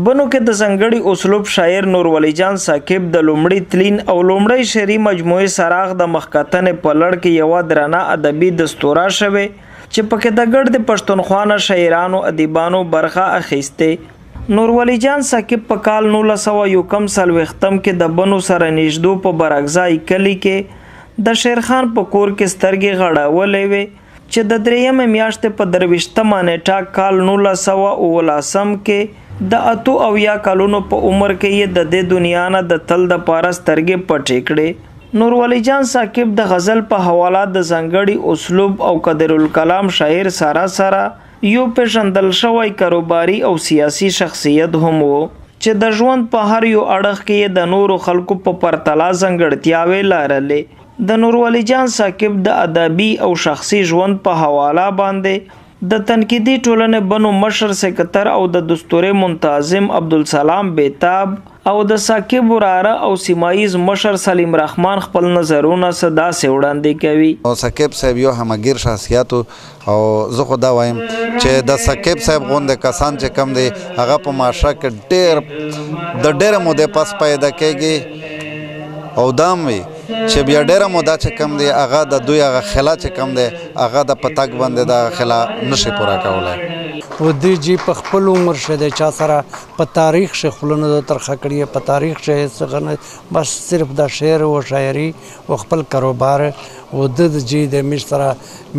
بنو کې د ځانګړي اسلوب شاعر نور ولی جان ساقب د لومړي تلین او لومړی شعری مجموعې څراغ د مخکتنه په لړ کې یو درانه ادبي دستوره شوه چې پکې د ګډ د پښتونخوا شاعرانو ادیبانو برخه اخیستې نور ولی جان ساقب په کال 1901 سال وختم کې د بنو سره نږدو په برغزای کلی کې د شیرخان په کور کې سترګې غړاولې وې چې د درېیم میاشتې په 23 نیټه کال 1919 کې د اتو او یا کالونو په عمر کې د دې دنیا نه د تل د پاره سترګې پټې کړې نور ولی جان ساقب د غزل په حواله د ځانګړي اسلوب او قدر الکلام شاعر سره یو پیژندل شوی کاروباري او سیاسي شخصیت هم وو چې د ژوند په هر یو اړخ کې د نورو خلکو په پرتله ځانګړتیاوې لرلې د نور ولی جان ساقب د ادبي او شخصي ژوند په حواله باندې د تنقیدي ټولنې بنو مشر سکتر او د دستوره منتظم عبدالسلام بیتاب او د ساقب وراره او سیمایز مشر سلیم رحمان خپل نظرونه صدا سه وړاندې کوي او ساقب صاحب یو همغیر شخصیت او زه خو دا وایم چې د ساقب صاحب غونډه کسان چې کم دي هغه په معاشره کې ډېر مودې پس پیدا کېږي او دام وي چې بیا ډېره موده چې کم دی هغه د دوی هغه خلا چې کم دی هغه د پتک باندې د خلا نشي پوره کولی و دی جی په خپل عمر شه د چا سره په تاریخ شه خلونه د ترخه کړی په تاریخ شه څنګه بس صرف د شعر او شاعري او خپل کاروبار و د جی د مش سره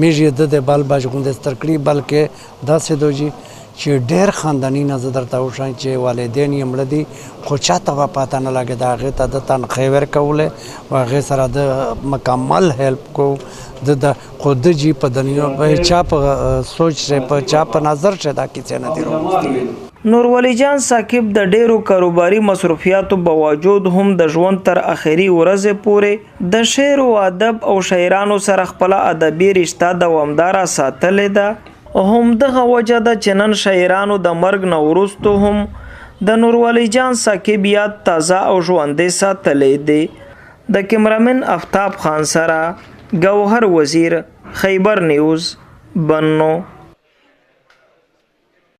میږي د بال باج غوند سترکړي بلکې دا سه دوجی چې ډېر خاندانی نه درته وشان چې والدین یې مړه دي خو چاته پاته نه لګي د هغې ته د تنخواهی ورکولی او هغې سره د مکمل هیلپ کو د خو د جي په دنیا په چا په سوچ شي په چا په نظر شي دا کیسې نه دي راوستلې نور ولی جان ساقب د ډېرو کاروباري مصروفیاتو باوجود هم د ژوند تر اخري ورځې پورې د شعر او ادب او شاعرانو سره خپل ادبي رشته دوامداره ساتلې ده هم دغه وجه ده چې نن شاعرانو د مرګ نه وروسته هم د نور ولی جان ساقب یاد تازه او ژوندی ساتلې دی د کیمرامن آفتاب خان سره ګوهر وزیر خیبر نیوز بنو